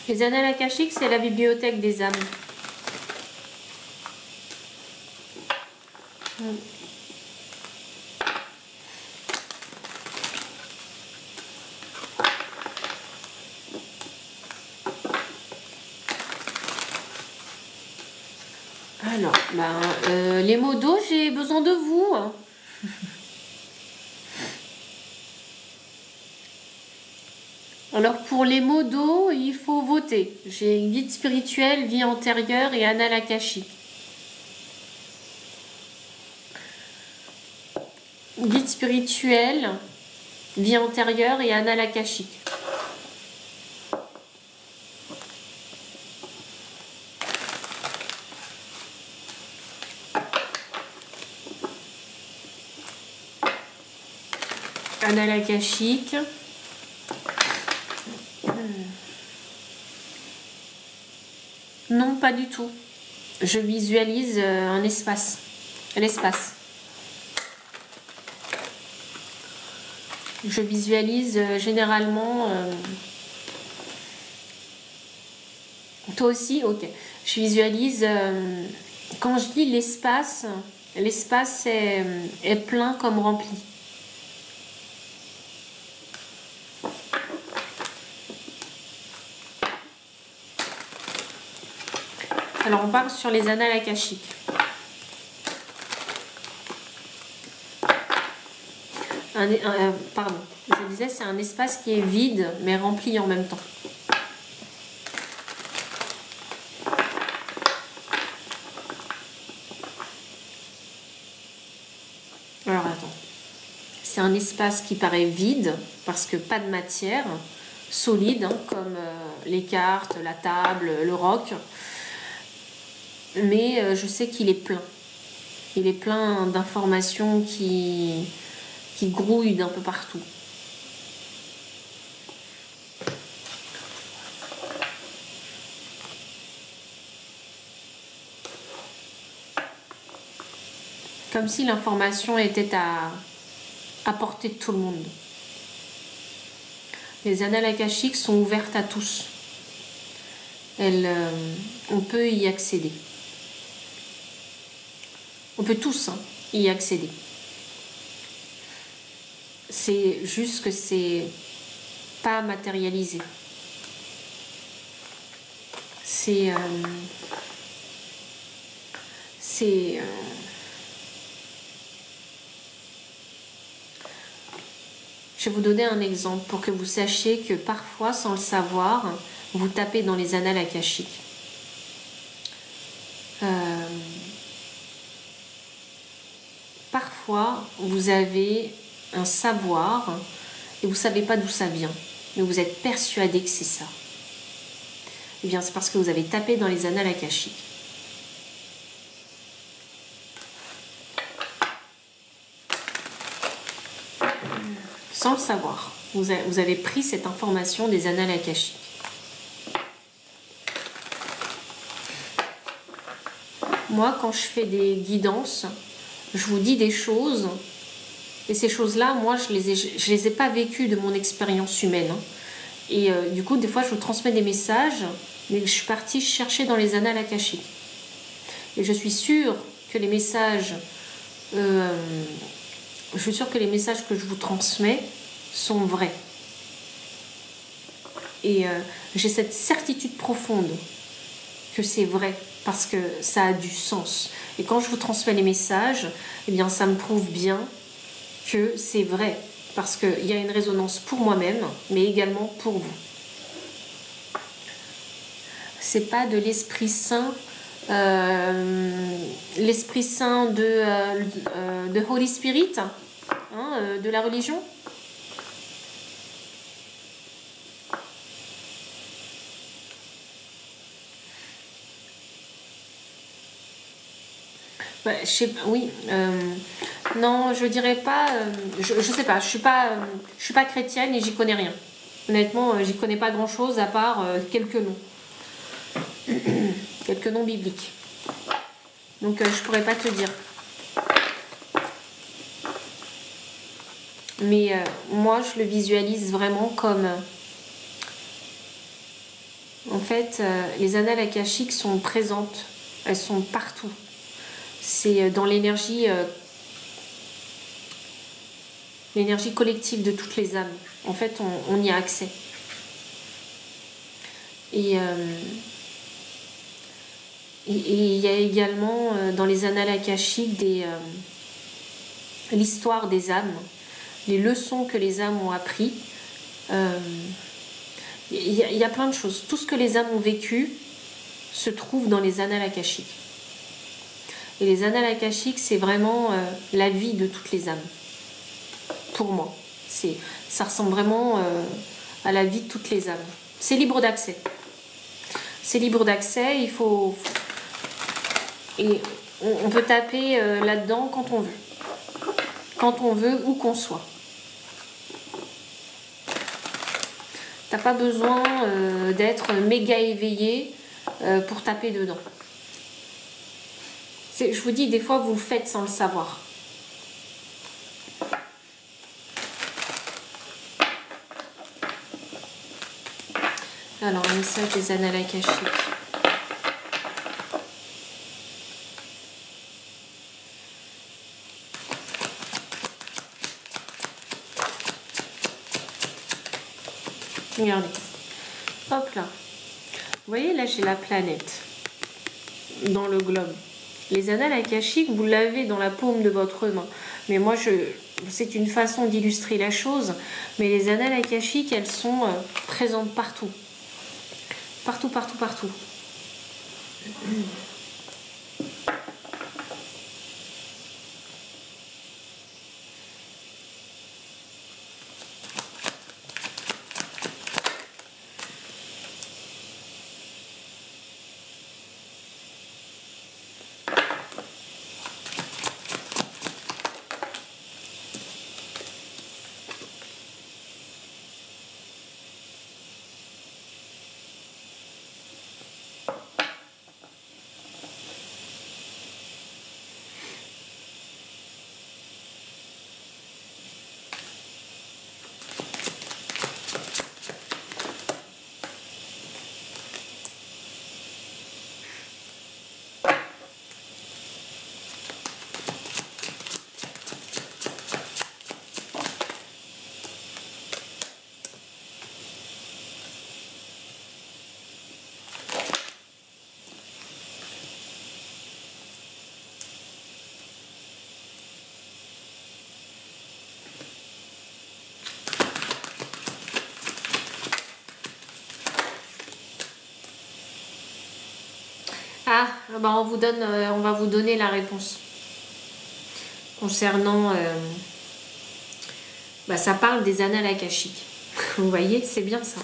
Les annales akashiques, c'est la bibliothèque des âmes. Alors, les mots d'eau, j'ai besoin de vous. Alors, pour les mots d'eau, il faut voter. J'ai guide spirituel, vie antérieure et annales akashique. Guide spirituel, vie antérieure et annales akashique. Annales akashique. Non, pas du tout. Je visualise un espace. L'espace. Je visualise généralement... Toi aussi? Ok. Je visualise... quand je dis l'espace, l'espace est plein comme rempli. Alors on part sur les annales akashiques. Pardon, je disais c'est un espace qui est vide mais rempli en même temps. Alors attends, c'est un espace qui paraît vide parce que pas de matière solide comme les cartes, la table, le roc. Mais je sais qu'il est plein. Il est plein d'informations qui grouillent d'un peu partout. Comme si l'information était à portée de tout le monde. Les annales akashiques sont ouvertes à tous. On peut y accéder. On peut tous y accéder. C'est juste que c'est pas matérialisé. Je vais vous donner un exemple pour que vous sachiez que parfois, sans le savoir, vous tapez dans les annales akashiques. Parfois, vous avez un savoir et vous ne savez pas d'où ça vient, mais vous êtes persuadé que c'est ça. Eh bien, c'est parce que vous avez tapé dans les annales akashiques. Sans le savoir, vous avez pris cette information des annales akashiques. Moi, quand je fais des guidances, je vous dis des choses, et ces choses-là, moi, je les ai pas vécues de mon expérience humaine. Et du coup, des fois, je vous transmets des messages, mais je suis partie chercher dans les annales akashiques. Et je suis sûre que les messages, que je vous transmets sont vrais. Et j'ai cette certitude profonde que c'est vrai, parce que ça a du sens. Et quand je vous transmets les messages, eh bien, ça me prouve bien que c'est vrai, parce qu'il y a une résonance pour moi-même, mais également pour vous. C'est pas de l'Esprit Saint, l'Esprit Saint de Holy Spirit, de la religion. Oui, non, je dirais pas. Je sais pas. Je suis pas chrétienne et j'y connais rien. Honnêtement, j'y connais pas grand-chose à part quelques noms, quelques noms bibliques. Donc, je pourrais pas te dire. Mais moi, je le visualise vraiment comme En fait, les annales akashiques sont présentes, elles sont partout. C'est dans l'énergie collective de toutes les âmes. En fait, on y a accès. Et il y a également dans les annales akashiques l'histoire des âmes, les leçons que les âmes ont appris. Il y a plein de choses. Tout ce que les âmes ont vécu se trouve dans les annales akashiques. Et les annales akashiques, c'est vraiment la vie de toutes les âmes. Pour moi. Ça ressemble vraiment à la vie de toutes les âmes. C'est libre d'accès. C'est libre d'accès, il faut... Et on peut taper là-dedans quand on veut. Quand on veut, où qu'on soit. T'as pas besoin d'être méga éveillé pour taper dedans. Je vous dis, des fois, vous le faites sans le savoir. Alors, un message des annales akashiques. Regardez. Hop là. Vous voyez, là, j'ai la planète dans le globe. Les annales akashiques, vous l'avez dans la paume de votre main. Mais moi, c'est une façon d'illustrer la chose. Mais les annales akashiques, elles sont présentes partout. Partout, partout, partout. Ah, bah on va vous donner la réponse. Concernant... ça parle des annales akashiques. Vous voyez, c'est bien ça.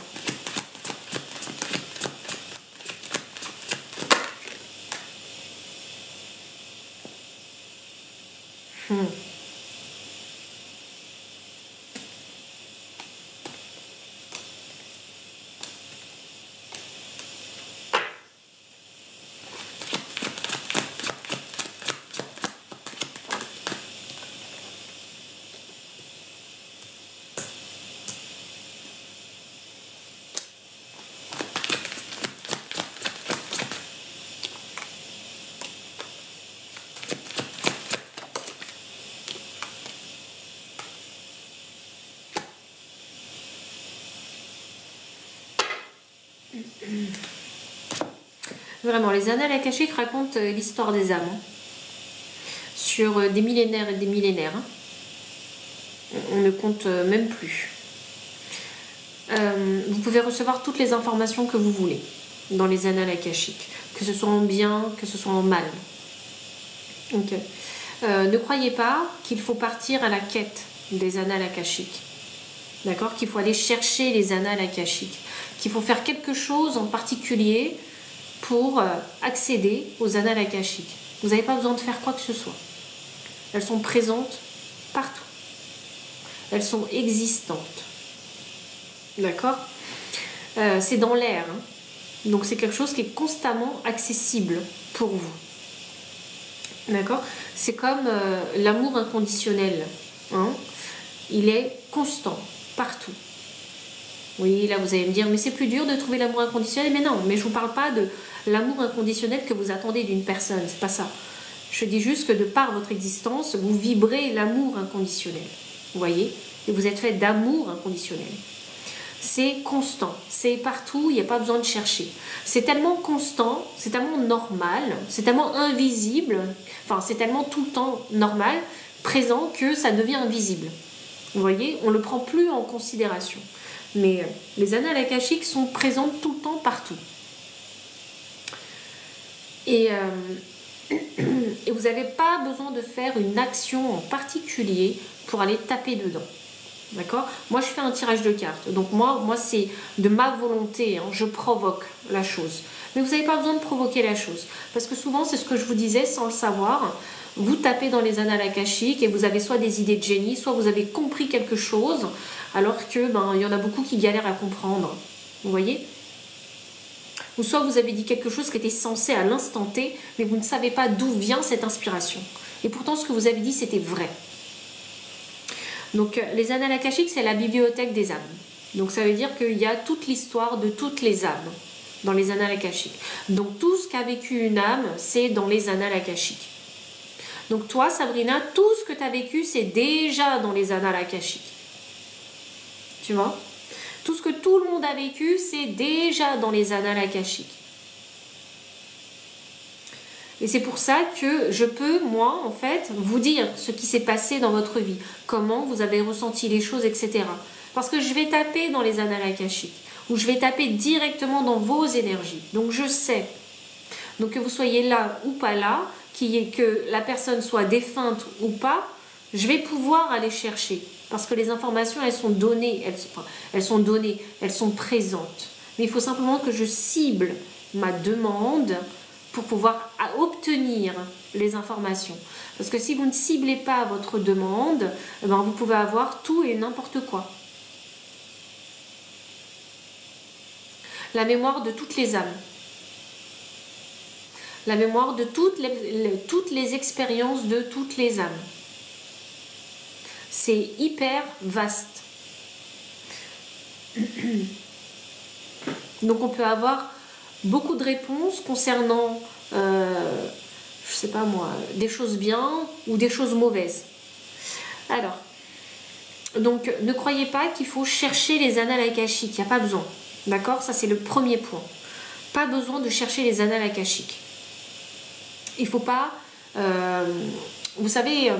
Vraiment, les annales akashiques racontent l'histoire des âmes. Sur des millénaires et des millénaires. On ne compte même plus. Vous pouvez recevoir toutes les informations que vous voulez dans les annales akashiques. Que ce soit en bien, que ce soit en mal. Donc, ne croyez pas qu'il faut partir à la quête des annales akashiques. D'accord? Qu'il faut aller chercher les annales akashiques. Qu'il faut faire quelque chose en particulier pour accéder aux annales akashiques. Vous n'avez pas besoin de faire quoi que ce soit. Elles sont présentes partout. Elles sont existantes. D'accord? C'est dans l'air. Hein. Donc c'est quelque chose qui est constamment accessible pour vous. D'accord? C'est comme l'amour inconditionnel. Hein. Il est constant, partout. Oui, là vous allez me dire, mais c'est plus dur de trouver l'amour inconditionnel. Mais non, mais je vous parle pas de l'amour inconditionnel que vous attendez d'une personne, c'est pas ça. Je dis juste que de par votre existence, vous vibrez l'amour inconditionnel. Vous voyez? Et vous êtes fait d'amour inconditionnel. C'est constant, c'est partout, il n'y a pas besoin de chercher. C'est tellement constant, c'est tellement normal, c'est tellement invisible, enfin c'est tellement tout le temps normal, présent, que ça devient invisible. Vous voyez, on ne le prend plus en considération. Mais les annales akashiques sont présentes tout le temps, partout. Et vous n'avez pas besoin de faire une action en particulier pour aller taper dedans. D'accord? Moi, je fais un tirage de cartes. Donc, moi c'est de ma volonté. Hein, je provoque la chose. Mais vous n'avez pas besoin de provoquer la chose. Parce que souvent, c'est ce que je vous disais sans le savoir. Vous tapez dans les annales akashiques et vous avez soit des idées de génie, soit vous avez compris quelque chose, alors que il y en a beaucoup qui galèrent à comprendre. Vous voyez? Ou soit vous avez dit quelque chose qui était censé à l'instant T, mais vous ne savez pas d'où vient cette inspiration. Et pourtant, ce que vous avez dit, c'était vrai. Donc, les annales akashiques, c'est la bibliothèque des âmes. Donc, ça veut dire qu'il y a toute l'histoire de toutes les âmes dans les annales akashiques. Donc, tout ce qu'a vécu une âme, c'est dans les annales akashiques. Donc, toi, Sabrina, tout ce que tu as vécu, c'est déjà dans les annales akashiques. Tu vois? Tout ce que tout le monde a vécu, c'est déjà dans les annales akashiques. Et c'est pour ça que je peux, moi, en fait, vous dire ce qui s'est passé dans votre vie, comment vous avez ressenti les choses, etc. Parce que je vais taper dans les annales akashiques, ou je vais taper directement dans vos énergies. Donc je sais. Donc que vous soyez là ou pas là, que la personne soit défunte ou pas, je vais pouvoir aller chercher. Parce que les informations, elles sont données, elles sont présentes. Mais il faut simplement que je cible ma demande pour pouvoir obtenir les informations. Parce que si vous ne ciblez pas votre demande, vous pouvez avoir tout et n'importe quoi. La mémoire de toutes les âmes. La mémoire de toutes les expériences de toutes les âmes. C'est hyper vaste. Donc on peut avoir beaucoup de réponses concernant, je sais pas moi, des choses bien ou des choses mauvaises. Alors, donc ne croyez pas qu'il faut chercher les annales akashiques, il n'y a pas besoin. D'accord? Ça c'est le premier point. Pas besoin de chercher les annales akashiques. Il ne faut pas, vous savez,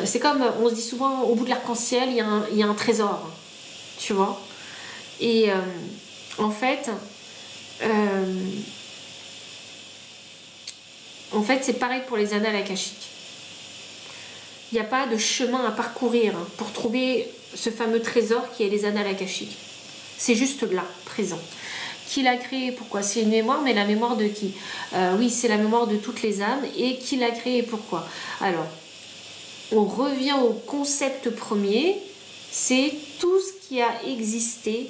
c'est comme, on se dit souvent, au bout de l'arc-en-ciel, il y a un trésor, tu vois. Et en fait, c'est pareil pour les annales akashiques. Il n'y a pas de chemin à parcourir pour trouver ce fameux trésor qui est les annales akashiques. C'est juste là, présent. Qui l'a créé? Pourquoi? C'est une mémoire, mais la mémoire de qui? Oui, c'est la mémoire de toutes les âmes. Et qui l'a créé et pourquoi? Alors, on revient au concept premier, c'est tout ce qui a existé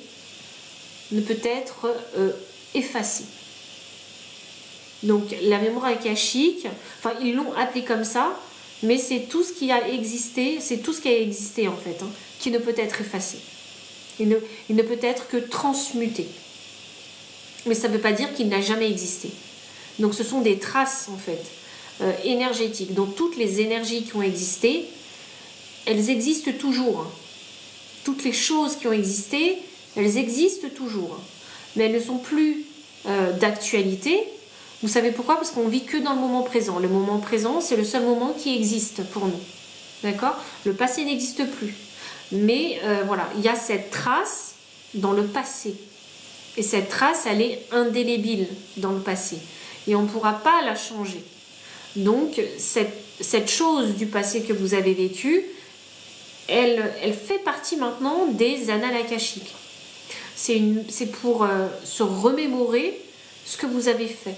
ne peut être effacé. Donc la mémoire akashique, enfin ils l'ont appelé comme ça, mais c'est tout ce qui a existé, c'est tout ce qui a existé en fait, qui ne peut être effacé. Il ne peut être que transmuté. Mais ça ne veut pas dire qu'il n'a jamais existé. Donc ce sont des traces en fait, énergétiques. Donc toutes les énergies qui ont existé, elles existent toujours. Toutes les choses qui ont existé, elles existent toujours. Mais elles ne sont plus d'actualité. Vous savez pourquoi? Parce qu'on vit que dans le moment présent. Le moment présent, c'est le seul moment qui existe pour nous. D'accord? Le passé n'existe plus. Mais voilà, il y a cette trace dans le passé. Et cette trace, elle est indélébile dans le passé. Et on ne pourra pas la changer. Donc, cette chose du passé que vous avez vécue, elle fait partie maintenant des annales akashiques. C'est pour se remémorer ce que vous avez fait.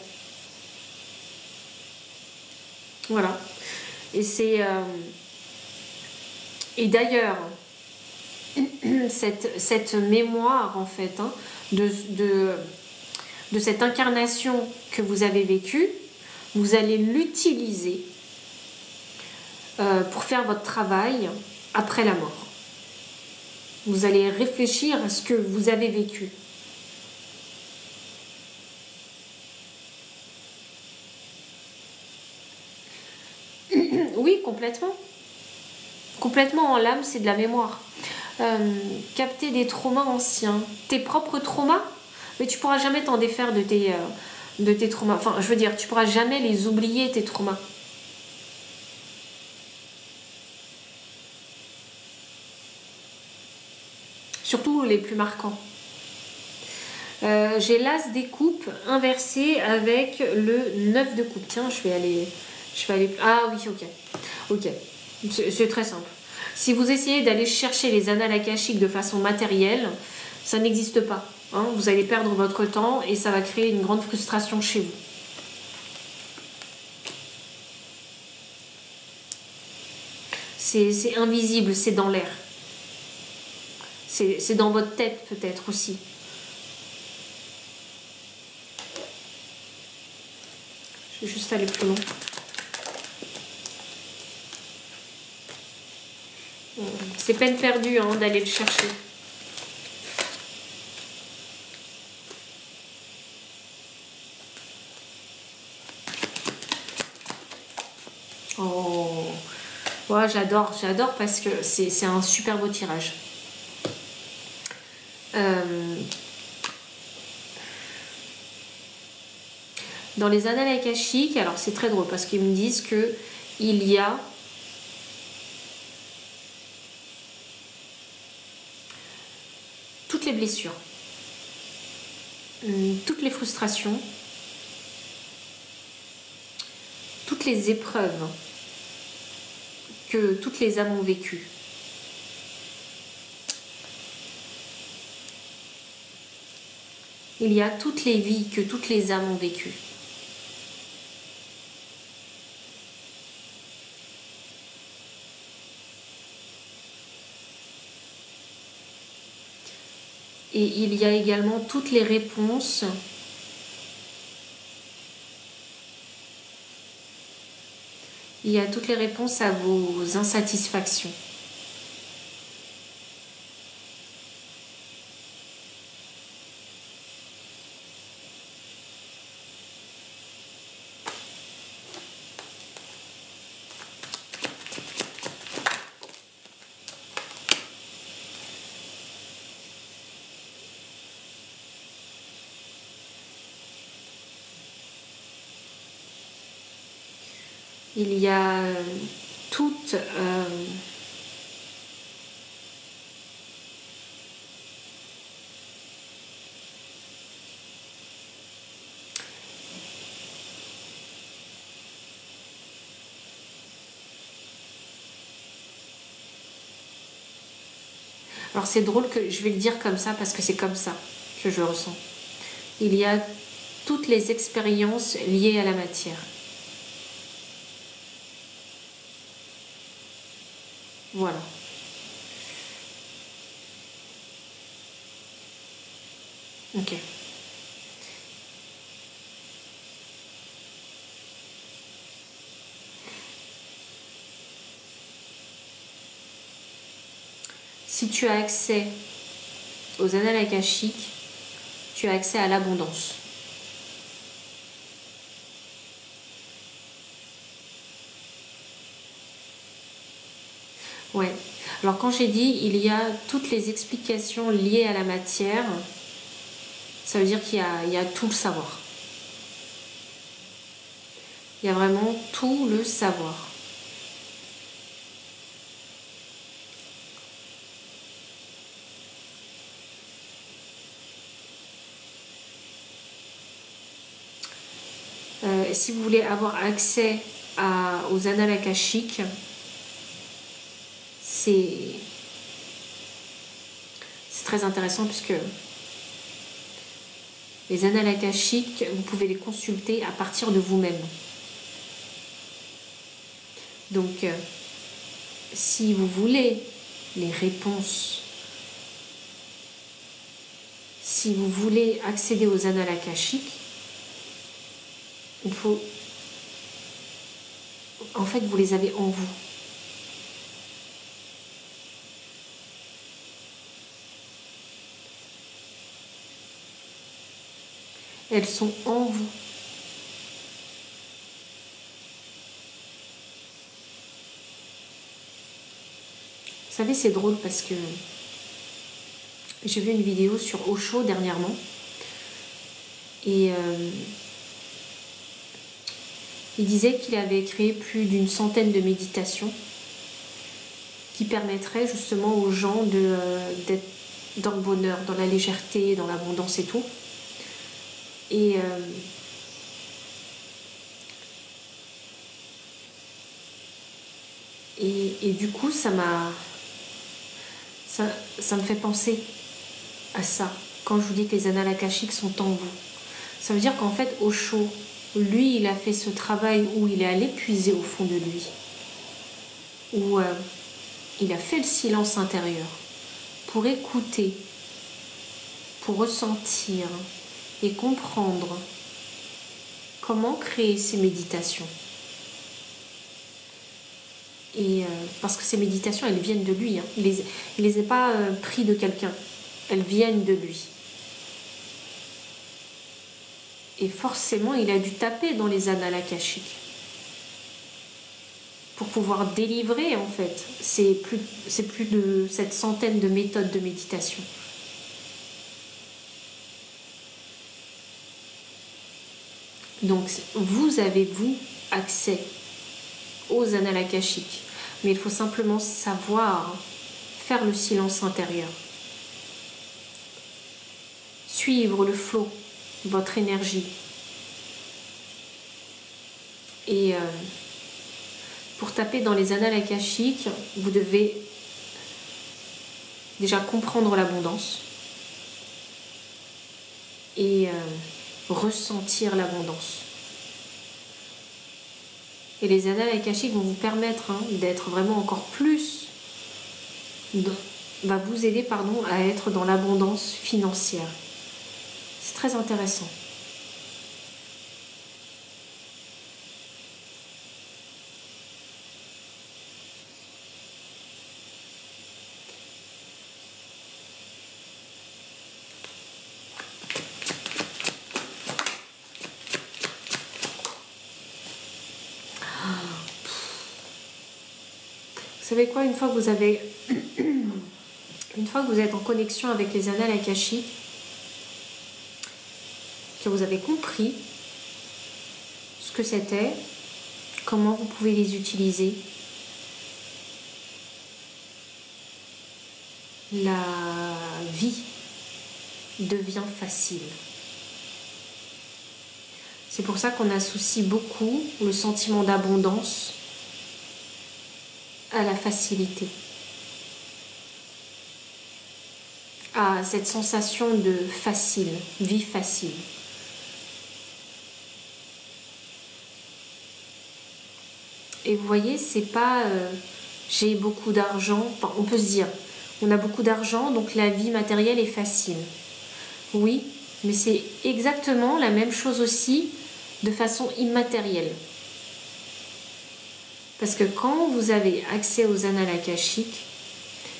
Voilà. Et d'ailleurs, cette mémoire, en fait, de cette incarnation que vous avez vécue, vous allez l'utiliser pour faire votre travail après la mort. Vous allez réfléchir à ce que vous avez vécu. Oui, complètement. Complètement, en l'âme, c'est de la mémoire. Capter des traumas anciens, tes propres traumas, mais tu pourras jamais t'en défaire de tes traumas. Enfin, je veux dire, tu pourras jamais les oublier, tes traumas. Surtout les plus marquants. J'ai l'as des coupes inversé avec le 9 de coupe. Tiens, je vais aller. Ah oui, ok. Ok. C'est très simple. Si vous essayez d'aller chercher les annales akashiques de façon matérielle, ça n'existe pas. Hein. Vous allez perdre votre temps et ça va créer une grande frustration chez vous. C'est invisible, c'est dans l'air. C'est dans votre tête peut-être aussi. Je vais juste aller plus loin. C'est peine perdue hein, d'aller le chercher. Oh, ouais, j'adore parce que c'est un super beau tirage. Dans les annales akashiques, alors c'est très drôle parce qu'ils me disent que il y a toutes les blessures, toutes les frustrations, toutes les épreuves que toutes les âmes ont vécues. Il y a toutes les vies que toutes les âmes ont vécues. Et il y a également toutes les réponses à vos insatisfactions. Il y a toutes alors c'est drôle que je vais le dire comme ça parce que c'est comme ça que je le ressens. Il y a toutes les expériences liées à la matière. Voilà. Ok. Si tu as accès aux annales akashiques, tu as accès à l'abondance. Ouais. Alors quand j'ai dit il y a toutes les explications liées à la matière, ça veut dire qu'il y a tout le savoir. Il y a vraiment tout le savoir. Si vous voulez avoir accès aux annales akashiques, c'est très intéressant puisque les annales akashiques, vous pouvez les consulter à partir de vous-même. Donc, si vous voulez les réponses, si vous voulez accéder aux annales akashiques, il faut... En fait, vous les avez en vous. elles sont en vous. Vous savez, c'est drôle parce que j'ai vu une vidéo sur Osho dernièrement et il disait qu'il avait créé plus d'une centaine de méditations qui permettraient justement aux gens d'être dans le bonheur, dans la légèreté, dans l'abondance et tout. Et du coup, ça me fait penser à ça quand je vous dis que les annales akashiques sont en vous. Ça veut dire qu'en fait, Osho, lui, il a fait ce travail où il est allé puiser au fond de lui, où il a fait le silence intérieur pour écouter, pour ressentir et comprendre comment créer ces méditations. Et parce que ces méditations, elles viennent de lui. Hein. Il les a pas pris de quelqu'un. Elles viennent de lui. Et forcément, il a dû taper dans les annales akashiques pour pouvoir délivrer, en fait. C'est plus de cette centaine de méthodes de méditation. Donc, vous avez, accès aux annales akashiques. Mais il faut simplement savoir faire le silence intérieur. Suivre le flot, votre énergie. Et pour taper dans les annales akashiques, vous devez déjà comprendre l'abondance et ressentir l'abondance. Et les annales akashiques vont vous permettre d'être vraiment encore plus, va vous aider à être dans l'abondance financière. C'est très intéressant. Vous savez quoi, une fois que vous êtes en connexion avec les annales akashiques, que vous avez compris ce que c'était, comment vous pouvez les utiliser, la vie devient facile. C'est pour ça qu'on associe beaucoup le sentiment d'abondance à la facilité, à cette sensation de facile, vie facile. Et vous voyez, c'est pas j'ai beaucoup d'argent, enfin, on peut se dire on a beaucoup d'argent donc la vie matérielle est facile. Oui, mais c'est exactement la même chose aussi de façon immatérielle. Parce que quand vous avez accès aux annales akashiques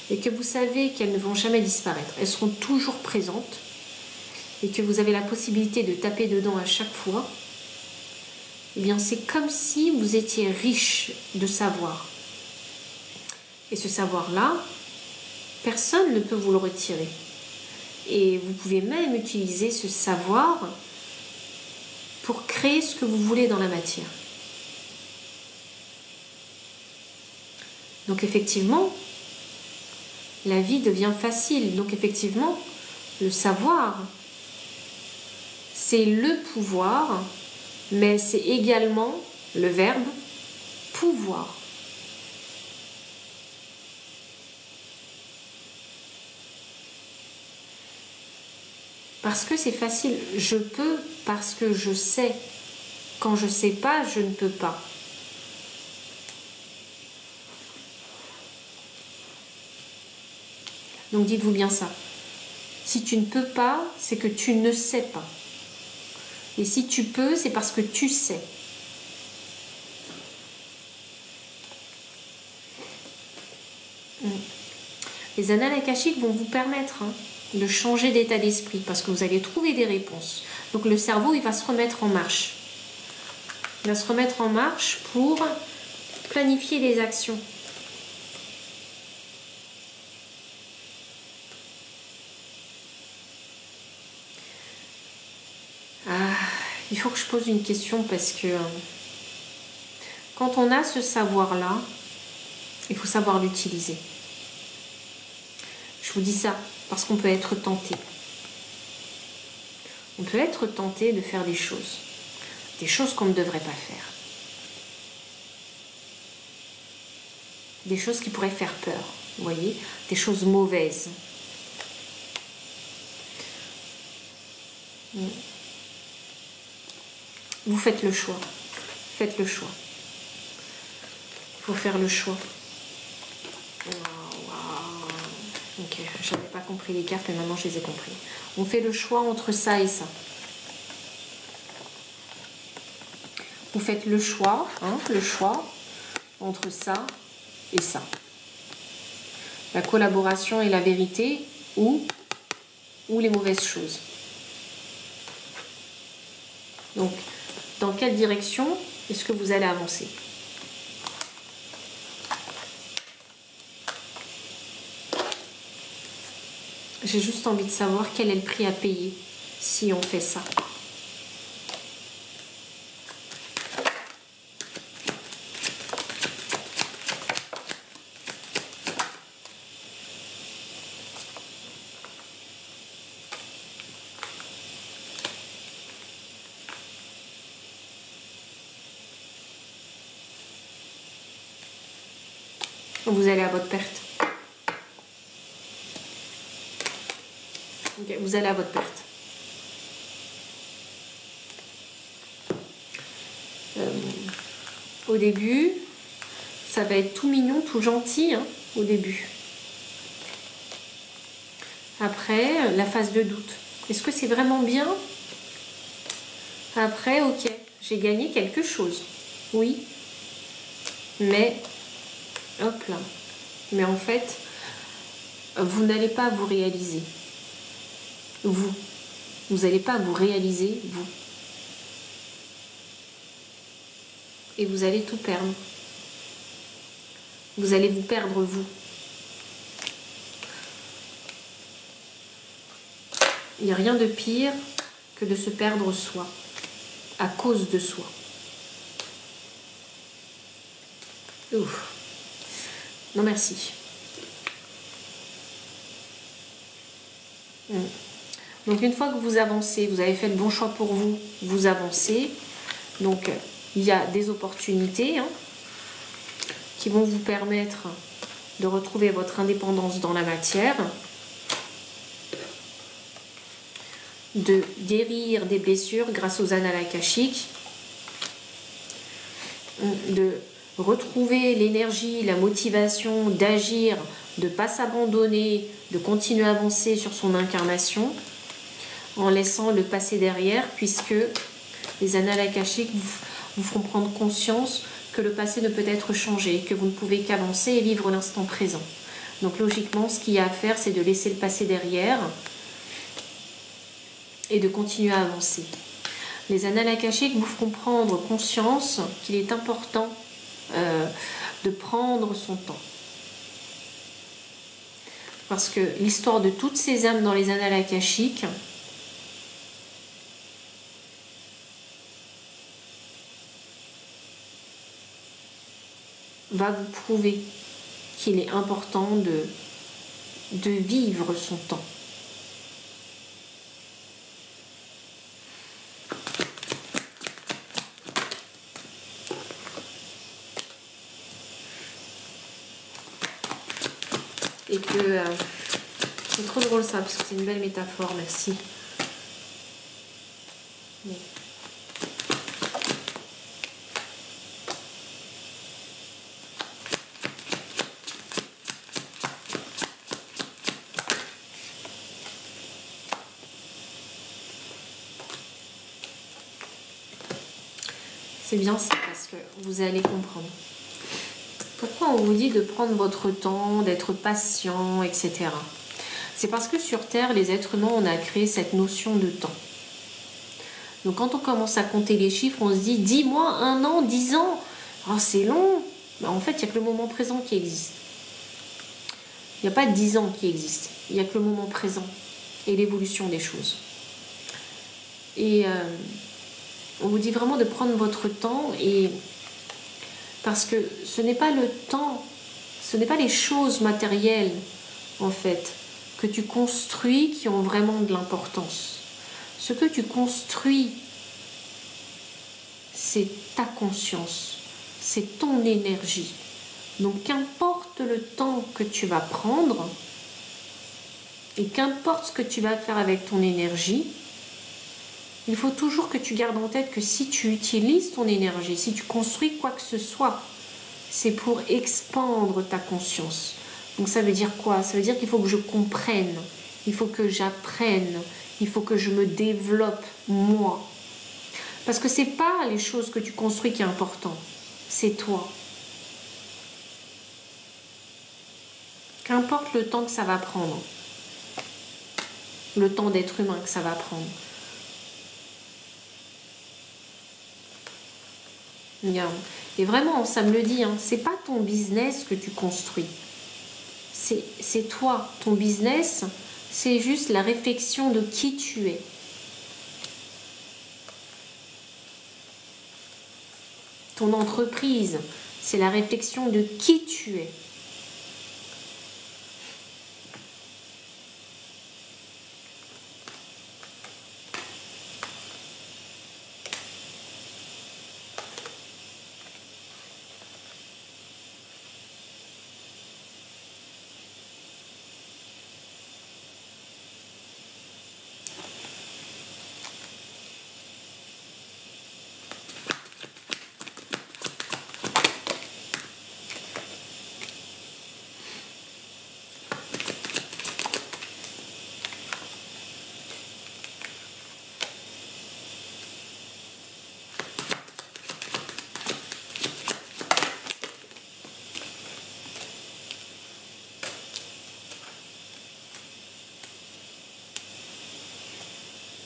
et que vous savez qu'elles ne vont jamais disparaître, elles seront toujours présentes et que vous avez la possibilité de taper dedans à chaque fois, eh bien c'est comme si vous étiez riche de savoir. Et ce savoir-là, personne ne peut vous le retirer. Et vous pouvez même utiliser ce savoir pour créer ce que vous voulez dans la matière. Donc effectivement, la vie devient facile. Donc effectivement, le savoir, c'est le pouvoir, mais c'est également le verbe pouvoir. Parce que c'est facile. Je peux parce que je sais. Quand je ne sais pas, je ne peux pas. Donc dites-vous bien ça. Si tu ne peux pas, c'est que tu ne sais pas. Et si tu peux, c'est parce que tu sais. Les annales akashiques vont vous permettre de changer d'état d'esprit parce que vous allez trouver des réponses. Donc le cerveau, il va se remettre en marche. Il va se remettre en marche pour planifier les actions. Il faut que je pose une question parce que quand on a ce savoir-là, il faut savoir l'utiliser. Je vous dis ça parce qu'on peut être tenté. On peut être tenté de faire des choses qu'on ne devrait pas faire. Des choses qui pourraient faire peur, vous voyez, des choses mauvaises. Vous faites le choix. Faites le choix. Il faut faire le choix. Ok, je n'avais pas compris les cartes, mais maintenant je les ai compris. On fait le choix entre ça et ça. Vous faites le choix entre ça et ça. La collaboration et la vérité ou les mauvaises choses. Donc, dans quelle direction est-ce que vous allez avancer? J'ai juste envie de savoir quel est le prix à payer si on fait ça. Vous allez à votre perte. Okay, vous allez à votre perte. Au début, ça va être tout mignon, tout gentil, hein, au début. Après, la phase de doute. Est-ce que c'est vraiment bien? Après, ok, j'ai gagné quelque chose. Oui. Mais, hop là. Mais en fait, vous n'allez pas vous réaliser. Vous n'allez pas vous réaliser, vous. Et vous allez tout perdre. Vous allez vous perdre, vous. Il n'y a rien de pire que de se perdre soi, à cause de soi. Ouf. Non, merci. Donc une fois que vous avancez, vous avez fait le bon choix pour vous, vous avancez. Donc il y a des opportunités qui vont vous permettre de retrouver votre indépendance dans la matière, de guérir des blessures grâce aux annales akashiques, de retrouver l'énergie, la motivation d'agir, de ne pas s'abandonner, de continuer à avancer sur son incarnation en laissant le passé derrière, puisque les annales akashiques vous feront prendre conscience que le passé ne peut être changé, que vous ne pouvez qu'avancer et vivre l'instant présent. Donc logiquement, ce qu'il y a à faire, c'est de laisser le passé derrière et de continuer à avancer. Les annales akashiques vous feront prendre conscience qu'il est important de prendre son temps. Parce que l'histoire de toutes ces âmes dans les annales akashiques va vous prouver qu'il est important de vivre son temps. Et que c'est trop drôle ça, parce que c'est une belle métaphore, merci. Bon. C'est bien ça, parce que vous allez comprendre. Pourquoi on vous dit de prendre votre temps, d'être patient, etc. C'est parce que sur Terre, les êtres humains, on a créé cette notion de temps. Donc quand on commence à compter les chiffres, on se dit 10 mois, 1 an, 10 ans. Oh, c'est long. Ben, en fait, il n'y a que le moment présent qui existe. Il n'y a pas 10 ans qui existe. Il n'y a que le moment présent et l'évolution des choses. Et on vous dit vraiment de prendre votre temps, et parce que ce n'est pas le temps, ce n'est pas les choses matérielles en fait que tu construis qui ont vraiment de l'importance. Ce que tu construis, c'est ta conscience, c'est ton énergie. Donc qu'importe le temps que tu vas prendre et qu'importe ce que tu vas faire avec ton énergie, il faut toujours que tu gardes en tête que si tu utilises ton énergie, si tu construis quoi que ce soit, c'est pour expandre ta conscience. Donc ça veut dire quoi? Ça veut dire qu'il faut que je comprenne, il faut que j'apprenne, il faut que je me développe moi. Parce que c'est pas les choses que tu construis qui est important, c'est toi. Qu'importe le temps que ça va prendre, le temps d'être humain que ça va prendre. Et vraiment, ça me le dit, hein, c'est pas ton business que tu construis. C'est toi. Ton business, c'est juste la réflexion de qui tu es. Ton entreprise, c'est la réflexion de qui tu es.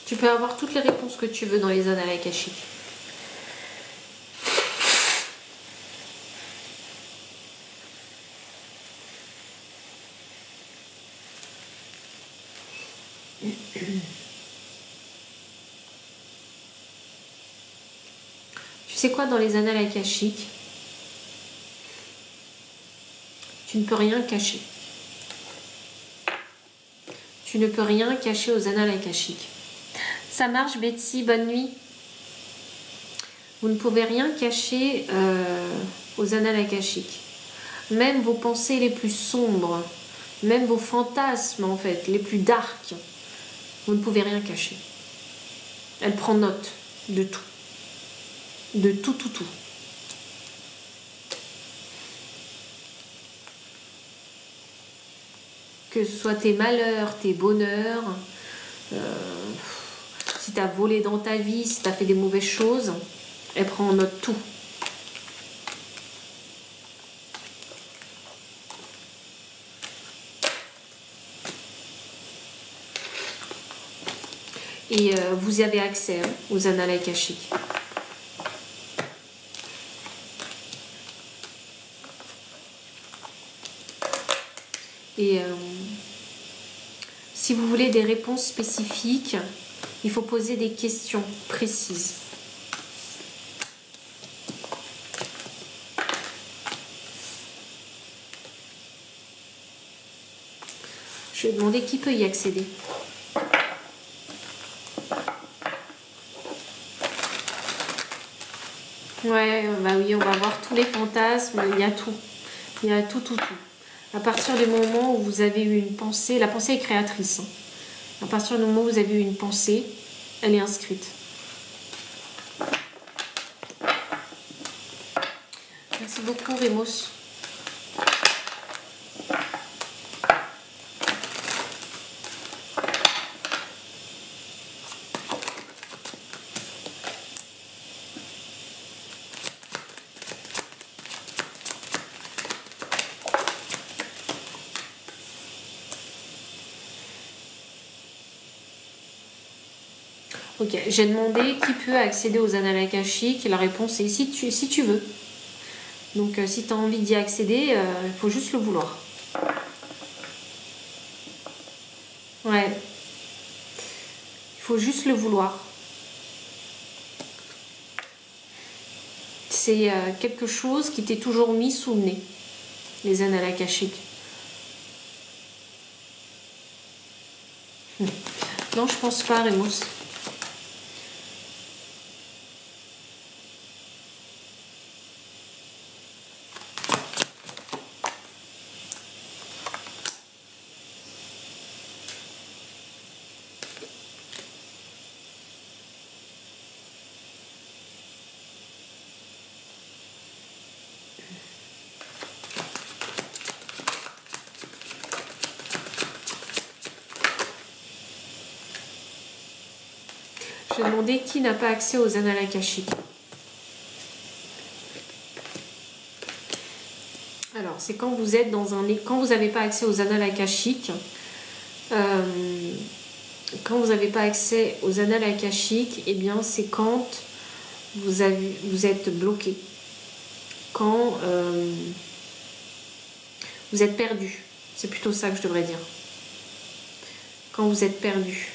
Tu peux avoir toutes les réponses que tu veux dans les annales akashiques. Tu sais quoi, dans les annales akashiques, tu ne peux rien cacher. Tu ne peux rien cacher aux annales akashiques. Ça marche, Betsy, bonne nuit. Vous ne pouvez rien cacher aux annales akashiques. Même vos pensées les plus sombres, même vos fantasmes en fait, les plus darks, vous ne pouvez rien cacher. Elle prend note de tout. De tout, tout, tout. Que ce soit tes malheurs, tes bonheurs, si tu as volé dans ta vie, si tu as fait des mauvaises choses, elle prend en note tout. Et vous y avez accès aux annales akashiques. Et si vous voulez des réponses spécifiques, il faut poser des questions précises. Je vais demander qui peut y accéder. Ouais, bah oui, on va voir tous les fantasmes, il y a tout. Il y a tout, tout, tout. À partir du moment où vous avez eu une pensée, la pensée est créatrice. À partir du moment où vous avez eu une pensée, elle est inscrite. Merci beaucoup, Rémos. Ok, Ok, j'ai demandé qui peut accéder aux annales akashiques et la réponse est si tu veux. Donc si tu as envie d'y accéder, il faut juste le vouloir. Ouais. Il faut juste le vouloir. C'est quelque chose qui t'est toujours mis sous le nez, les annales akashiques. Non, je pense pas, Remus. J'ai demandé qui n'a pas accès aux annales akashiques. Alors, c'est quand vous êtes dans un... Quand vous n'avez pas accès aux annales akashiques, quand vous n'avez pas accès aux annales akashiques, eh bien, c'est quand vous êtes bloqué. Quand vous êtes perdu. C'est plutôt ça que je devrais dire. Quand vous êtes perdu.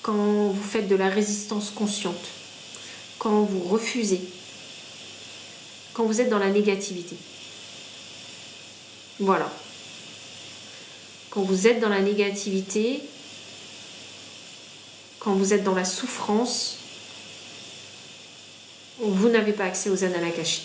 Quand vous faites de la résistance consciente, quand vous refusez, quand vous êtes dans la négativité. Voilà. Quand vous êtes dans la négativité, quand vous êtes dans la souffrance, vous n'avez pas accès aux annales akashiques.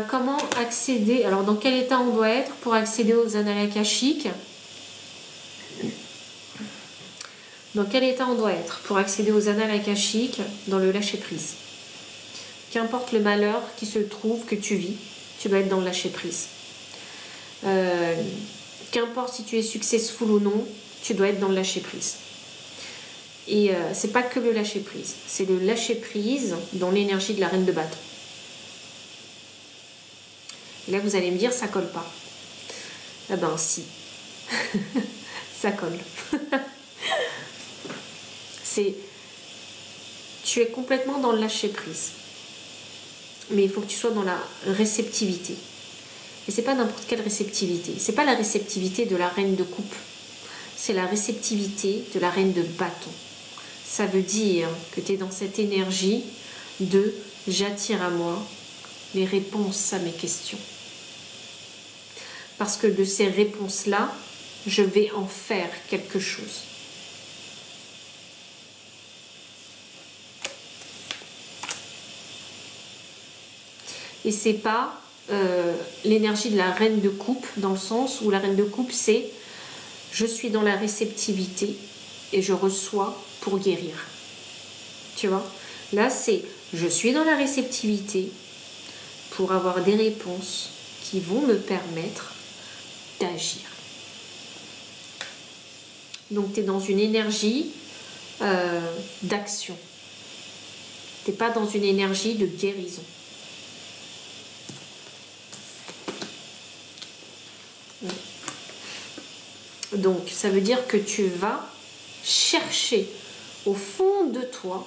Comment accéder, alors dans quel état on doit être pour accéder aux annales akashiques? Dans quel état on doit être pour accéder aux annales akashiques? Dans le lâcher prise. Qu'importe le malheur qui se trouve que tu vis, tu dois être dans le lâcher prise. Qu'importe si tu es successful ou non, tu dois être dans le lâcher prise. Et c'est pas que le lâcher prise, c'est le lâcher prise dans l'énergie de la reine de bâton. Et là, vous allez me dire, ça colle pas. Ah ben, si. Ça colle. Tu es complètement dans le lâcher prise. Mais il faut que tu sois dans la réceptivité. Et c'est pas n'importe quelle réceptivité. C'est pas la réceptivité de la reine de coupe. C'est la réceptivité de la reine de bâton. Ça veut dire que tu es dans cette énergie de j'attire à moi les réponses à mes questions. Parce que de ces réponses-là, je vais en faire quelque chose. Et c'est pas l'énergie de la reine de coupe, dans le sens où la reine de coupe, c'est je suis dans la réceptivité et je reçois pour guérir. Tu vois? Là, c'est je suis dans la réceptivité pour avoir des réponses qui vont me permettre d'agir. Donc, tu es dans une énergie d'action. Tu n'es pas dans une énergie de guérison. Donc, ça veut dire que tu vas chercher au fond de toi.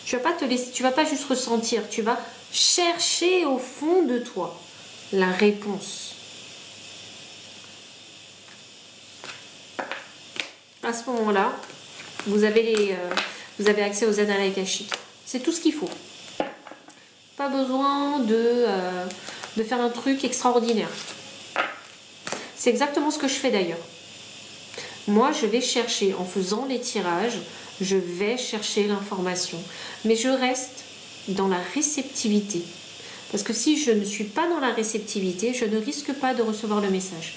Tu vas pas juste ressentir, tu vas chercher au fond de toi la réponse. À ce moment-là, vous avez accès aux annales akashiques. C'est tout ce qu'il faut. Pas besoin de faire un truc extraordinaire. C'est exactement ce que je fais d'ailleurs. Moi, je vais chercher, en faisant les tirages, je vais chercher l'information. Mais je reste dans la réceptivité. Parce que si je ne suis pas dans la réceptivité, je ne risque pas de recevoir le message.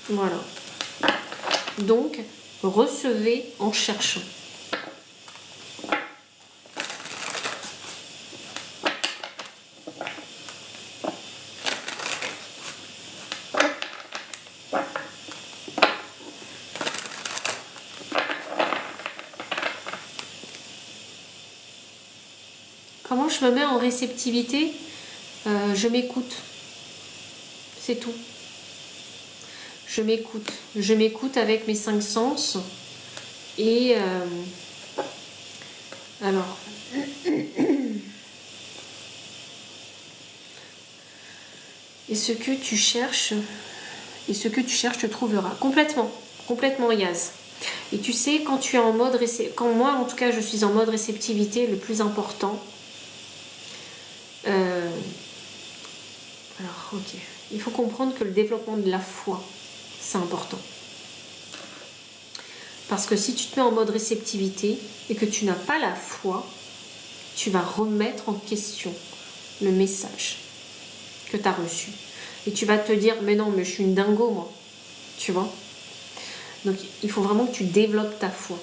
Voilà. Donc, recevez en cherchant. Comment je me mets en réceptivité? Je m'écoute. C'est tout. Je m'écoute. Je m'écoute avec mes 5 sens. Et alors, et ce que tu cherches, te trouveras. Complètement. Complètement, Yaz. Et tu sais, quand tu es en mode quand moi, en tout cas, je suis en mode réceptivité, le plus important. Alors, ok. Il faut comprendre que le développement de la foi, c'est important. Parce que si tu te mets en mode réceptivité et que tu n'as pas la foi, tu vas remettre en question le message que tu as reçu. Et tu vas te dire, mais non, mais je suis une dingo, moi. Tu vois? Donc, il faut vraiment que tu développes ta foi.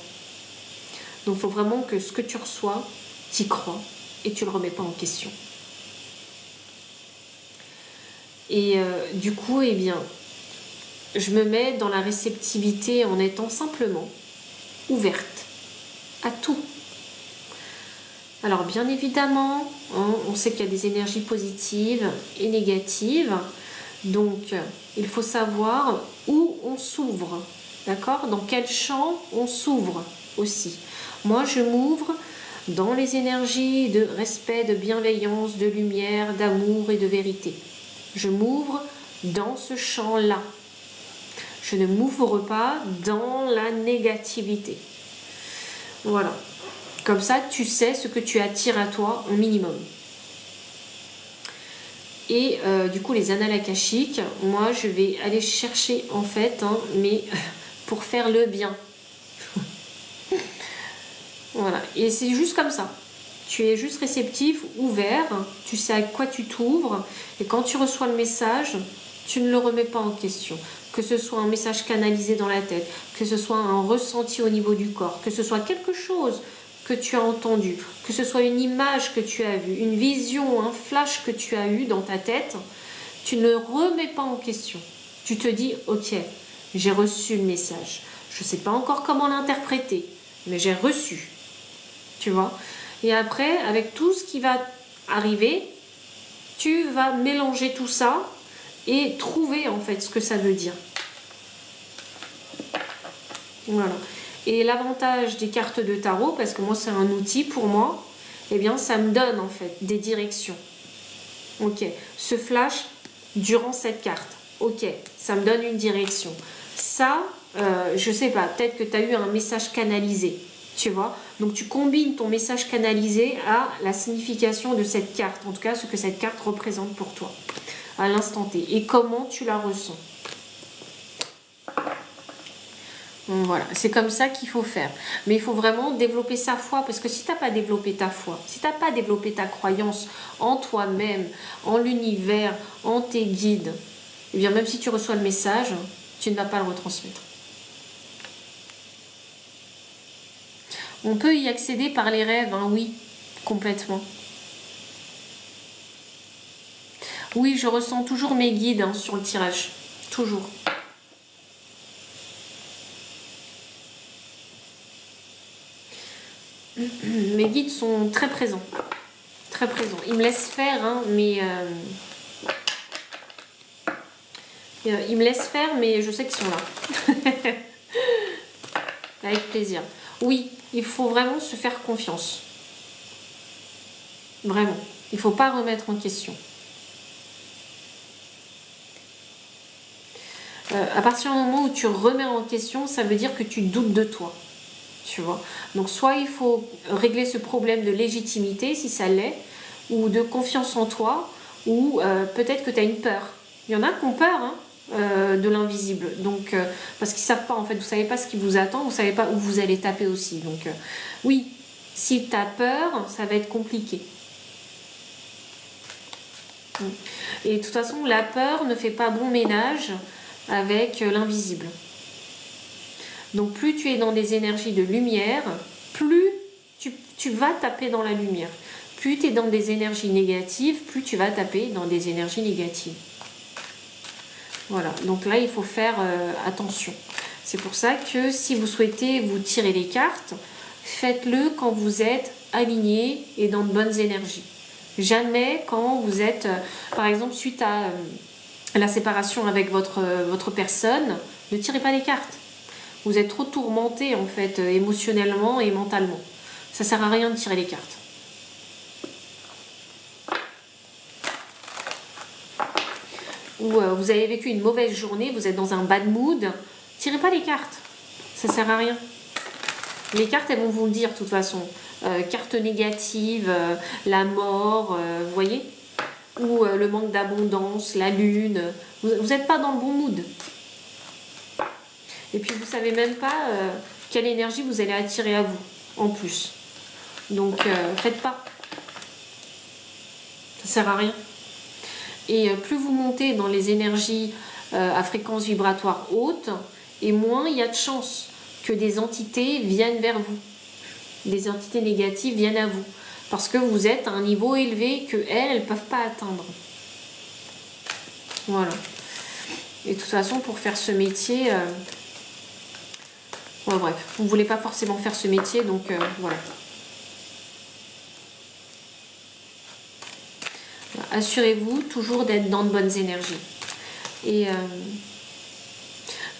Donc, il faut vraiment que ce que tu reçois, tu y crois et tu ne le remets pas en question. Et du coup, eh bien, je me mets dans la réceptivité en étant simplement ouverte à tout. Alors, bien évidemment, hein, on sait qu'il y a des énergies positives et négatives. Donc, il faut savoir où on s'ouvre. D'accord? Dans quel champ on s'ouvre aussi. Moi, je m'ouvre dans les énergies de respect, de bienveillance, de lumière, d'amour et de vérité. Je m'ouvre dans ce champ-là. Je ne m'ouvre pas dans la négativité. Voilà. Comme ça, tu sais ce que tu attires à toi au minimum. Et du coup, les annales akashiques, moi, je vais aller chercher en fait, hein, mais pour faire le bien. Voilà. Et c'est juste comme ça. Tu es juste réceptif, ouvert, tu sais à quoi tu t'ouvres, et quand tu reçois le message, tu ne le remets pas en question. Que ce soit un message canalisé dans la tête, que ce soit un ressenti au niveau du corps, que ce soit quelque chose que tu as entendu, que ce soit une image que tu as vue, une vision, un flash que tu as eu dans ta tête, tu ne le remets pas en question. Tu te dis, ok, j'ai reçu le message. Je ne sais pas encore comment l'interpréter, mais j'ai reçu. Tu vois ? Et après, avec tout ce qui va arriver, tu vas mélanger tout ça et trouver en fait ce que ça veut dire. Voilà. Et l'avantage des cartes de tarot, parce que moi c'est un outil pour moi, eh bien ça me donne en fait des directions. Ok, ce flash durant cette carte, ok, ça me donne une direction. Ça, je sais pas, peut-être que tu as eu un message canalisé. Tu vois, donc tu combines ton message canalisé à la signification de cette carte, en tout cas ce que cette carte représente pour toi à l'instant T et comment tu la ressens. Voilà, c'est comme ça qu'il faut faire. Mais il faut vraiment développer sa foi, parce que si tu n'as pas développé ta foi, si tu n'as pas développé ta croyance en toi-même, en l'univers, en tes guides, eh bien même si tu reçois le message, tu ne vas pas le retransmettre. On peut y accéder par les rêves, hein, oui, complètement. Oui, je ressens toujours mes guides hein, sur le tirage, toujours. Mes guides sont très présents, très présents. Ils me laissent faire, hein, mais ils me laissent faire, mais je sais qu'ils sont là. Avec plaisir. Oui, il faut vraiment se faire confiance. Vraiment. Il ne faut pas remettre en question. À partir du moment où tu remets en question, ça veut dire que tu doutes de toi. Tu vois. Donc soit il faut régler ce problème de légitimité, si ça l'est, ou de confiance en toi, ou peut-être que tu as une peur. Il y en a qui ont peur, hein, de l'invisible, donc parce qu'ils savent pas en fait, vous savez pas ce qui vous attend, vous savez pas où vous allez taper aussi, donc oui, Si tu as peur, ça va être compliqué. Et de toute façon, la peur ne fait pas bon ménage avec l'invisible. Donc plus tu es dans des énergies de lumière, plus tu vas taper dans la lumière. Plus tu es dans des énergies négatives, plus tu vas taper dans des énergies négatives. Voilà, donc là il faut faire attention. C'est pour ça que si vous souhaitez vous tirer les cartes, faites-le quand vous êtes aligné et dans de bonnes énergies. Jamais quand vous êtes, par exemple, suite à la séparation avec votre personne, ne tirez pas les cartes. Vous êtes trop tourmenté en fait, émotionnellement et mentalement. Ça sert à rien de tirer les cartes. Ou vous avez vécu une mauvaise journée, vous êtes dans un bad mood, tirez pas les cartes. Ça sert à rien. Les cartes, elles vont vous le dire de toute façon. Carte négative, la mort, vous voyez, ou le manque d'abondance, la lune. Vous n'êtes pas dans le bon mood. Et puis vous savez même pas quelle énergie vous allez attirer à vous, en plus. Donc, faites pas. Ça sert à rien. Et plus vous montez dans les énergies à fréquence vibratoire haute, et moins il y a de chances que des entités viennent vers vous. Des entités négatives viennent à vous. Parce que vous êtes à un niveau élevé que elles ne peuvent pas atteindre. Voilà. Et de toute façon, pour faire ce métier... Ouais, bref, vous ne voulez pas forcément faire ce métier, donc voilà. Assurez-vous toujours d'être dans de bonnes énergies. Et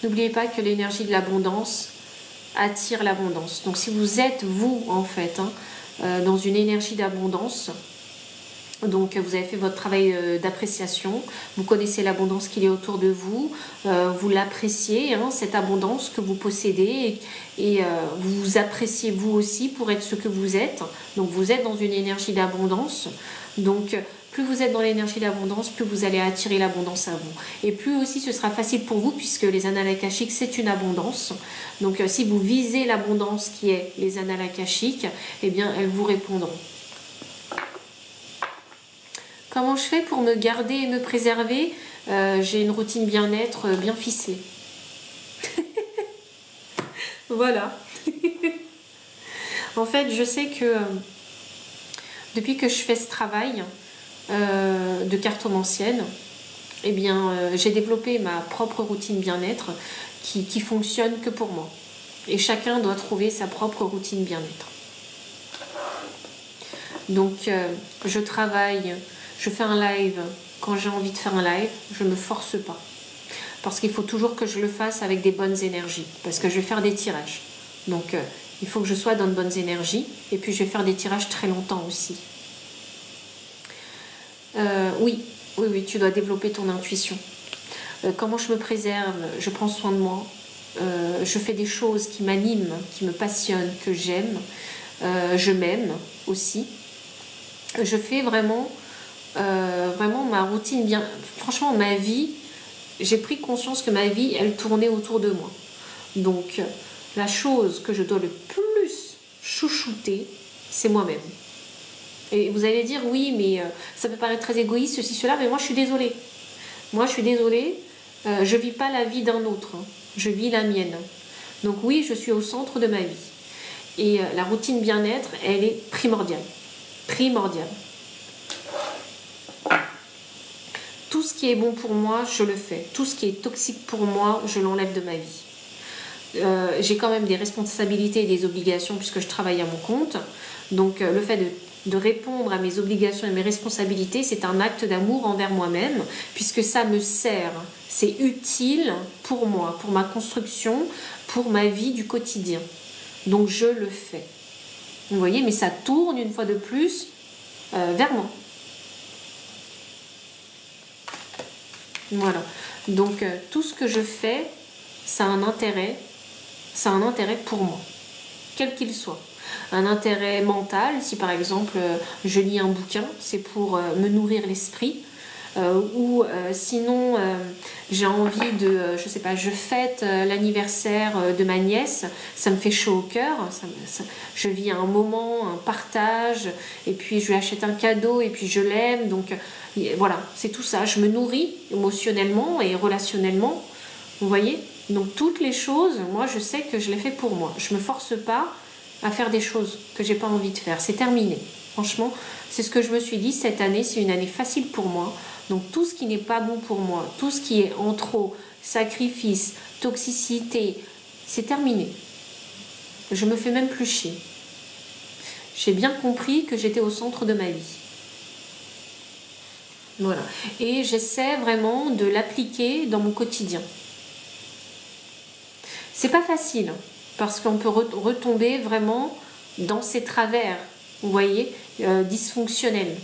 n'oubliez pas que l'énergie de l'abondance attire l'abondance. Donc si vous êtes, vous, en fait, dans une énergie d'abondance, donc vous avez fait votre travail d'appréciation, vous connaissez l'abondance qu'il y a autour de vous, vous l'appréciez, cette abondance que vous possédez, et vous vous appréciez vous aussi pour être ce que vous êtes. Donc vous êtes dans une énergie d'abondance. Donc plus vous êtes dans l'énergie d'abondance, plus vous allez attirer l'abondance à vous. Et plus aussi ce sera facile pour vous, puisque les annales akashiques, c'est une abondance. Donc si vous visez l'abondance qui est les annales akashiques, eh bien elles vous répondront. Comment je fais pour me garder et me préserver? J'ai une routine bien-être bien ficelée. Voilà. En fait, je sais que depuis que je fais ce travail de cartomancienne, eh bien, j'ai développé ma propre routine bien-être qui fonctionne que pour moi. Et chacun doit trouver sa propre routine bien-être. Donc, je travaille... Je fais un live quand j'ai envie de faire un live, je ne me force pas. Parce qu'il faut toujours que je le fasse avec des bonnes énergies. Parce que je vais faire des tirages. Donc il faut que je sois dans de bonnes énergies. Et puis je vais faire des tirages très longtemps aussi. Oui, tu dois développer ton intuition. Comment je me préserve? Je prends soin de moi. Je fais des choses qui m'animent, qui me passionnent, que j'aime. Je m'aime aussi. Je fais vraiment ma routine bien. Franchement, ma vie, j'ai pris conscience que ma vie, elle tournait autour de moi. Donc, la chose que je dois le plus chouchouter, c'est moi-même. Et vous allez dire, oui, mais ça peut paraître très égoïste, ceci, cela, mais moi, je suis désolée. Moi, je suis désolée, je vis pas la vie d'un autre. Je vis la mienne. Donc, oui, je suis au centre de ma vie. Et la routine bien-être, elle est primordiale. Primordiale. Tout ce qui est bon pour moi, je le fais. Tout ce qui est toxique pour moi, je l'enlève de ma vie. J'ai quand même des responsabilités et des obligations puisque je travaille à mon compte. Donc le fait de répondre à mes obligations et mes responsabilités, c'est un acte d'amour envers moi-même puisque ça me sert. C'est utile pour moi, pour ma construction, pour ma vie du quotidien. Donc je le fais. Vous voyez, mais ça tourne une fois de plus vers moi. Voilà, donc tout ce que je fais, ça a un intérêt pour moi, quel qu'il soit. Un intérêt mental, si par exemple je lis un bouquin, c'est pour me nourrir l'esprit. Sinon j'ai envie de, je sais pas, je fête l'anniversaire de ma nièce, ça me fait chaud au cœur, je vis un moment, un partage, et puis je lui achète un cadeau, et puis je l'aime, donc voilà, c'est tout ça, je me nourris émotionnellement et relationnellement, vous voyez. Donc toutes les choses, moi je sais que je les fais pour moi, je me force pas à faire des choses que j'ai pas envie de faire, c'est terminé. Franchement, c'est ce que je me suis dit, cette année, c'est une année facile pour moi. Donc tout ce qui n'est pas bon pour moi, tout ce qui est en trop, sacrifice, toxicité, c'est terminé. Je me fais même plus chier. J'ai bien compris que j'étais au centre de ma vie. Voilà. Et j'essaie vraiment de l'appliquer dans mon quotidien. C'est pas facile, parce qu'on peut retomber vraiment dans ces travers, vous voyez, dysfonctionnels,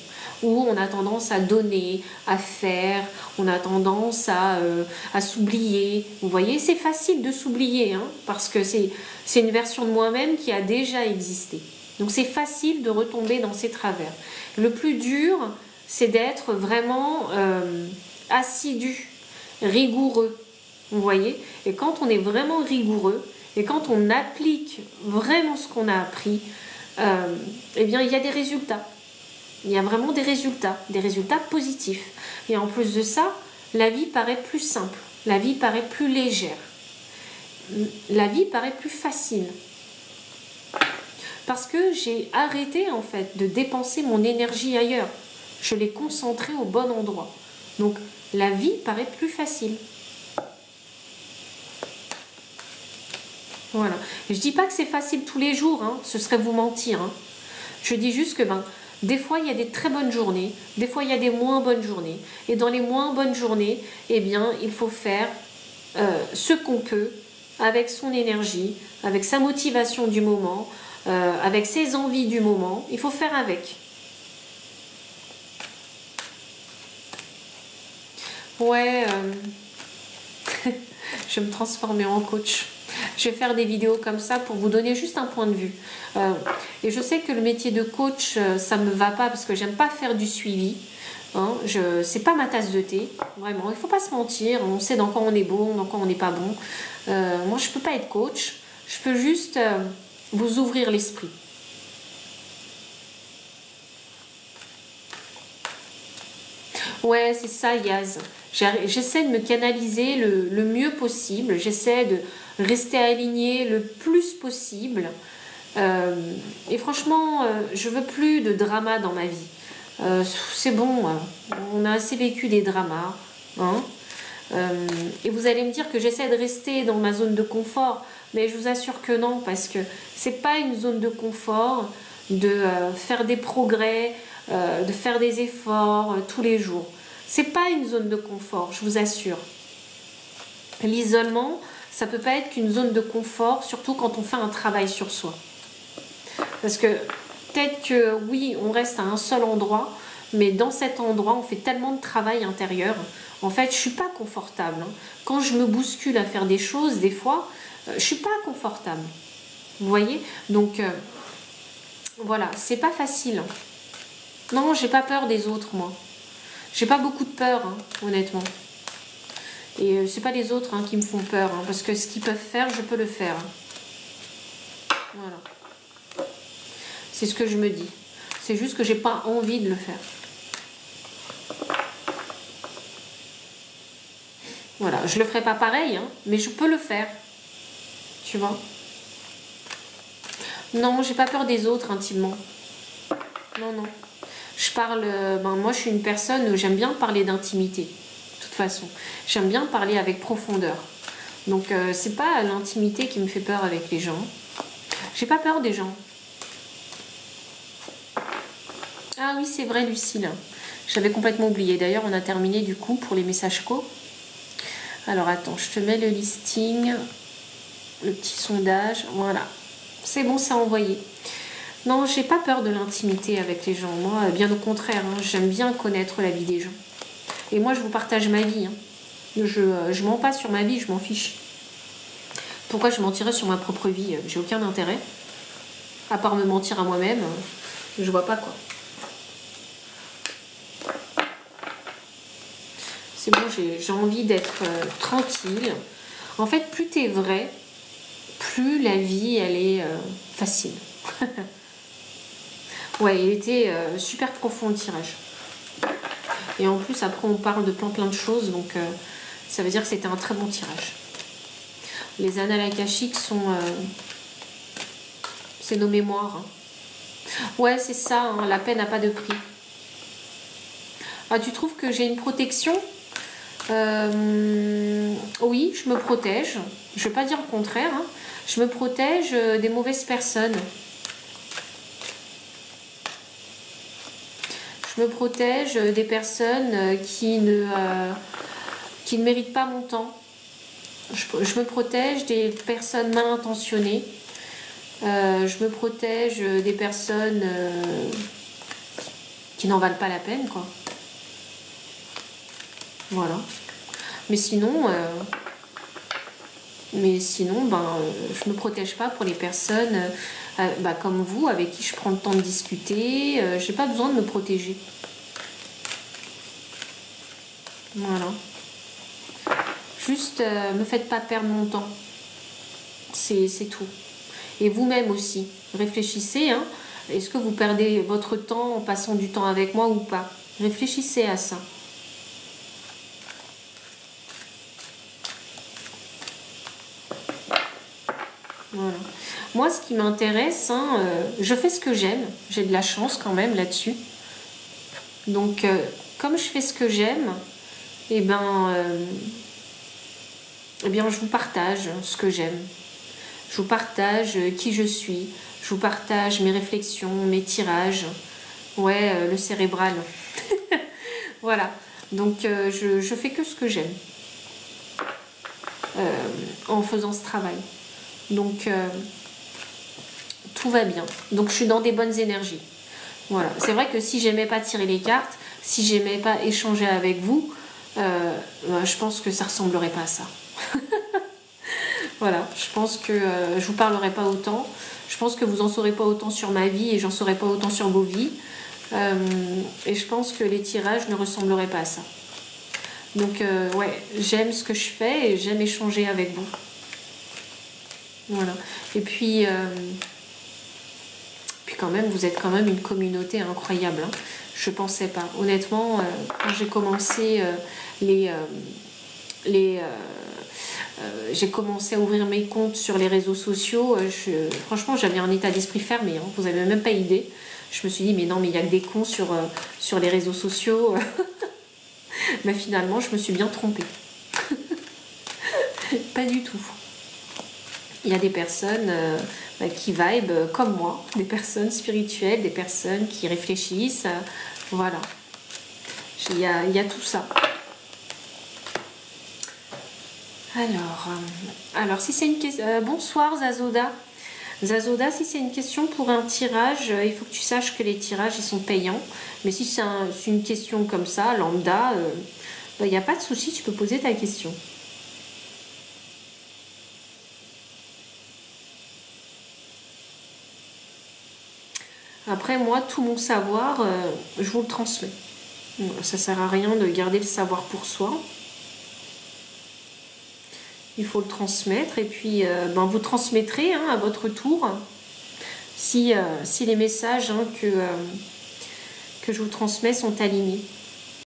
où on a tendance à donner, à faire, on a tendance à s'oublier. Vous voyez, c'est facile de s'oublier, hein, parce que c'est une version de moi-même qui a déjà existé. Donc c'est facile de retomber dans ces travers. Le plus dur, c'est d'être vraiment assidu, rigoureux. Vous voyez, et quand on est vraiment rigoureux et quand on applique vraiment ce qu'on a appris, eh bien il y a des résultats. Il y a vraiment des résultats positifs. Et en plus de ça, la vie paraît plus simple, la vie paraît plus légère, la vie paraît plus facile. Parce que j'ai arrêté en fait de dépenser mon énergie ailleurs. Je l'ai concentrée au bon endroit. Donc la vie paraît plus facile. Voilà. Je dis pas que c'est facile tous les jours, hein, ce serait vous mentir. Hein. Je dis juste que des fois il y a des très bonnes journées, des fois il y a des moins bonnes journées. Et dans les moins bonnes journées, eh bien, il faut faire ce qu'on peut avec son énergie, avec sa motivation du moment, avec ses envies du moment. Il faut faire avec. Ouais, je vais me transformer en coach. Je vais faire des vidéos comme ça pour vous donner juste un point de vue. Et je sais que le métier de coach, ça ne me va pas parce que j'aime pas faire du suivi. Hein, c'est pas ma tasse de thé, vraiment. Il ne faut pas se mentir. On sait dans quoi on est bon, dans quoi on n'est pas bon. Moi, je ne peux pas être coach. Je peux juste vous ouvrir l'esprit. Ouais, c'est ça, Yaz. J'essaie de me canaliser le mieux possible. J'essaie de rester alignée le plus possible. Et franchement, je veux plus de drama dans ma vie. C'est bon, on a assez vécu des dramas. Hein. Et vous allez me dire que j'essaie de rester dans ma zone de confort. Mais je vous assure que non, parce que c'est pas une zone de confort de faire des progrès, de faire des efforts tous les jours. C'est pas une zone de confort, je vous assure. L'isolement, ça peut pas être qu'une zone de confort, surtout quand on fait un travail sur soi. Parce que peut-être que oui, on reste à un seul endroit, mais dans cet endroit, on fait tellement de travail intérieur. En fait, je suis pas confortable. Quand je me bouscule à faire des choses, des fois, je suis pas confortable. Vous voyez? Donc voilà, c'est pas facile. Non, j'ai pas peur des autres, moi. J'ai pas beaucoup de peur, hein, honnêtement. Et c'est pas les autres qui me font peur, parce que ce qu'ils peuvent faire, je peux le faire. Voilà. C'est ce que je me dis. C'est juste que j'ai pas envie de le faire. Voilà, je le ferai pas pareil, mais je peux le faire. Tu vois? Non, j'ai pas peur des autres intimement. Non, non. Je parle, moi je suis une personne, j'aime bien parler d'intimité, de toute façon. J'aime bien parler avec profondeur. Donc c'est pas l'intimité qui me fait peur avec les gens. J'ai pas peur des gens. Ah oui, c'est vrai, Lucille. J'avais complètement oublié. D'ailleurs, on a terminé du coup pour les messages co. Alors attends, je te mets le listing, le petit sondage. Voilà. C'est bon, c'est envoyé. Non, j'ai pas peur de l'intimité avec les gens. Moi, bien au contraire, j'aime bien connaître la vie des gens. Et moi, je vous partage ma vie. Je mens pas sur ma vie, je m'en fiche. Pourquoi je mentirais sur ma propre vie? J'ai aucun intérêt. À part me mentir à moi-même, je vois pas quoi. C'est bon, j'ai envie d'être tranquille. En fait, plus t'es vrai, plus la vie, elle est facile. Ouais, il était super profond le tirage. Et en plus, après, on parle de plein de choses, donc ça veut dire que c'était un très bon tirage. Les annales akashiques sont... c'est nos mémoires. Ouais, c'est ça, hein, la paix n'a pas de prix. Ah, tu trouves que j'ai une protection? Oui, je me protège. Je ne vais pas dire le contraire. Hein. Je me protège des mauvaises personnes. Je me protège des personnes qui ne méritent pas mon temps. Je me protège des personnes mal intentionnées. Je me protège des personnes qui n'en valent pas la peine, quoi. Voilà. Mais sinon, je me protège pas pour les personnes comme vous, avec qui je prends le temps de discuter. J'ai pas besoin de me protéger. Voilà. Juste, me faites pas perdre mon temps. C'est tout. Et vous-même aussi. Réfléchissez, hein. Est-ce que vous perdez votre temps en passant du temps avec moi ou pas? Réfléchissez à ça. Voilà. Moi, ce qui m'intéresse, hein, je fais ce que j'aime. J'ai de la chance quand même là-dessus. Donc, comme je fais ce que j'aime, eh bien, je vous partage ce que j'aime. Je vous partage qui je suis. Je vous partage mes réflexions, mes tirages. Ouais, le cérébral. Voilà. Donc, je fais que ce que j'aime en faisant ce travail. Donc, tout va bien. Donc, je suis dans des bonnes énergies. Voilà. C'est vrai que si j'aimais pas tirer les cartes, si j'aimais pas échanger avec vous, je pense que ça ressemblerait pas à ça. Voilà. Je pense que je vous parlerai pas autant. Je pense que vous en saurez pas autant sur ma vie et j'en saurai pas autant sur vos vies. Et je pense que les tirages ne ressembleraient pas à ça. Donc, ouais, j'aime ce que je fais et j'aime échanger avec vous. Voilà. Et puis quand même, vous êtes quand même une communauté incroyable. Hein. Je pensais pas. Honnêtement, quand j'ai commencé j'ai commencé à ouvrir mes comptes sur les réseaux sociaux, franchement, j'avais un état d'esprit fermé. Hein. Vous n'avez même pas idée. Je me suis dit, mais non, mais il y a que des cons sur les réseaux sociaux. Mais finalement, je me suis bien trompée. Pas du tout. Il y a des personnes qui vibent comme moi, des personnes spirituelles, des personnes qui réfléchissent. Voilà. Il y a tout ça. Alors si c'est une question... bonsoir Zazoda. Zazoda, si c'est une question pour un tirage, il faut que tu saches que les tirages, ils sont payants. Mais si c'est une question comme ça, lambda, il n'y a pas de souci, tu peux poser ta question. Après, moi, tout mon savoir, je vous le transmets. Ça ne sert à rien de garder le savoir pour soi. Il faut le transmettre et puis vous transmettrez à votre tour si les messages que je vous transmets sont alignés.